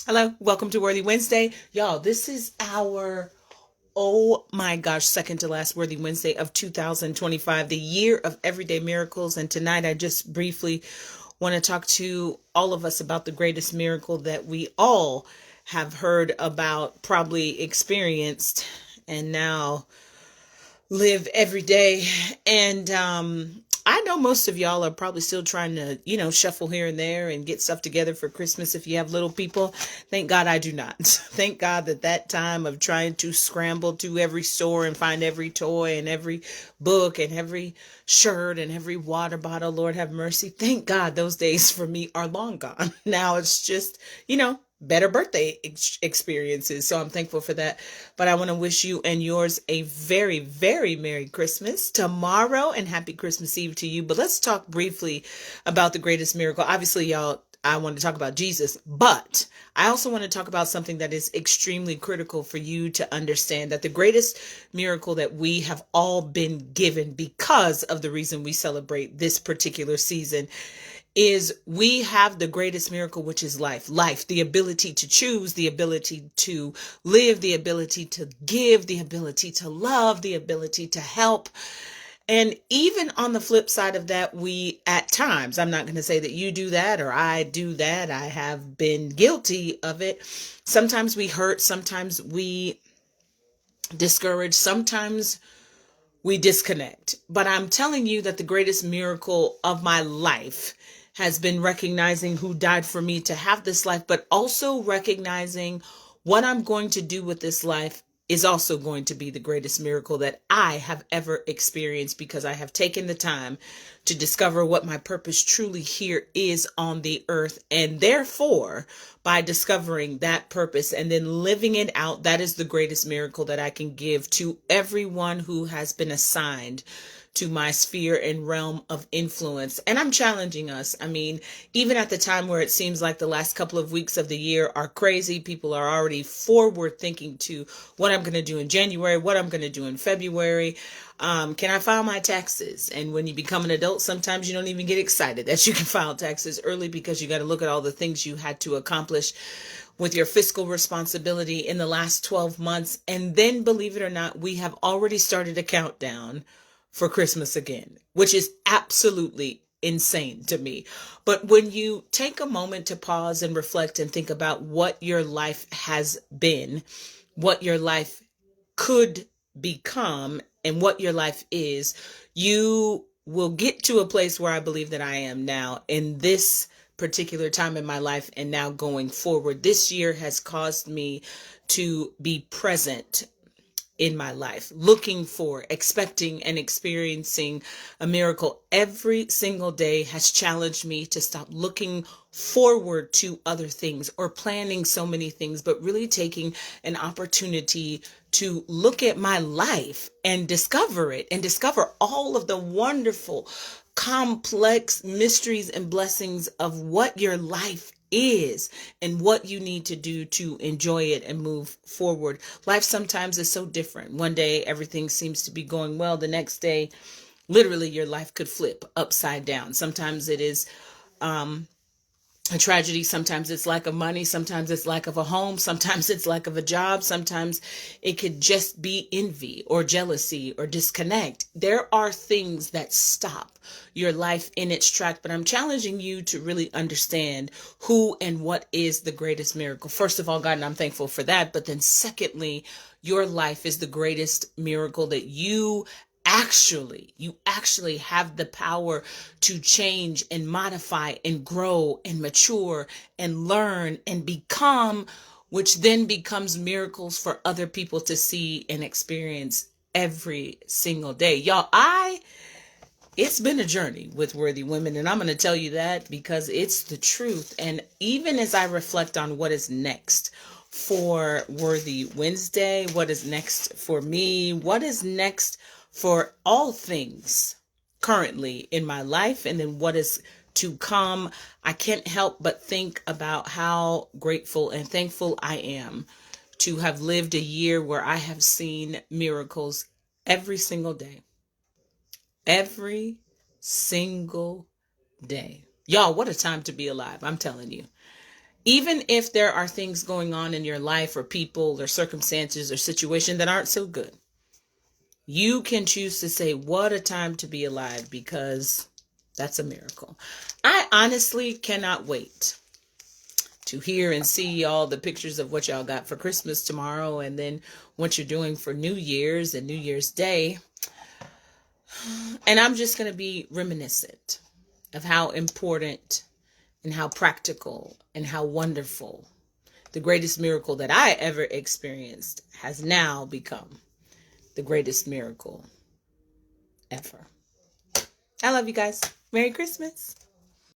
Hello, welcome to Worthy Wednesday. Y'all, this is our, oh my gosh, second to last Worthy Wednesday of 2025, the year of everyday miracles. And tonight I just briefly want to talk to all of us about the greatest miracle that we all have heard about, probably experienced, and now live every day. And I know most of y'all are probably still trying to, shuffle here and there and get stuff together for Christmas if you have little people. Thank God I do not. Thank God that time of trying to scramble to every store and find every toy and every book and every shirt and every water bottle, Lord have mercy. Thank God those days for me are long gone. Now it's just, better birthday experiences. So I'm thankful for that. But I want to wish you and yours a very, very Merry Christmas tomorrow and Happy Christmas Eve to you. But let's talk briefly about the greatest miracle. Obviously, y'all, I want to talk about Jesus, but I also want to talk about something that is extremely critical for you to understand, that the greatest miracle that we have all been given because of the reason we celebrate this particular season is we have the greatest miracle, which is life. Life, the ability to choose, the ability to live, the ability to give, the ability to love, the ability to help. And even on the flip side of that, we at times, I'm not going to say that you do that or I do that. I have been guilty of it. Sometimes we hurt, sometimes we discourage, sometimes we disconnect. But I'm telling you that the greatest miracle of my life has been recognizing who died for me to have this life, but also recognizing what I'm going to do with this life is also going to be the greatest miracle that I have ever experienced, because I have taken the time to discover what my purpose truly here is on the earth. And therefore, by discovering that purpose and then living it out, that is the greatest miracle that I can give to everyone who has been assigned to my sphere and realm of influence. And I'm challenging us. I mean, even at the time where it seems like the last couple of weeks of the year are crazy, people are already forward thinking to what I'm going to do in January, what I'm going to do in February. Can I file my taxes? And when you become an adult, sometimes you don't even get excited that you can file taxes early, because you got to look at all the things you had to accomplish with your fiscal responsibility in the last 12 months. And then, believe it or not, we have already started a countdown for Christmas again, which is absolutely insane to me. But when you take a moment to pause and reflect and think about what your life has been, what your life could become, and what your life is, you will get to a place where I believe that I am now in this particular time in my life. And now going forward, this year has caused me to be present in my life, looking for, expecting, and experiencing a miracle every single day has challenged me to stop looking forward to other things or planning so many things, but really taking an opportunity to look at my life and discover it and discover all of the wonderful, complex mysteries and blessings of what your life is and what you need to do to enjoy it and move forward. Life sometimes is so different. One day everything seems to be going well. The next day, literally your life could flip upside down. Sometimes it is a tragedy. Sometimes it's lack of money. Sometimes it's lack of a home. Sometimes it's lack of a job. Sometimes it could just be envy or jealousy or disconnect. There are things that stop your life in its track, but I'm challenging you to really understand who and what is the greatest miracle. First of all, God, and I'm thankful for that. But then secondly, your life is the greatest miracle that you actually have the power to change and modify and grow and mature and learn and become, which then becomes miracles for other people to see and experience every single day. Y'all, it's been a journey with Worthy Women, and I'm going to tell you that because it's the truth. And even as I reflect on what is next for Worthy Wednesday, what is next for me, what is next for all things currently in my life, and then what is to come, I can't help but think about how grateful and thankful I am to have lived a year where I have seen miracles every single day. Every single day. Y'all, what a time to be alive. I'm telling you. Even if there are things going on in your life or people or circumstances or situation that aren't so good, you can choose to say, what a time to be alive, because that's a miracle. I honestly cannot wait to hear and see all the pictures of what y'all got for Christmas tomorrow, and then what you're doing for New Year's and New Year's Day. And I'm just going to be reminiscent of how important and how practical and how wonderful the greatest miracle that I ever experienced has now become the greatest miracle ever. I love you guys. Merry Christmas.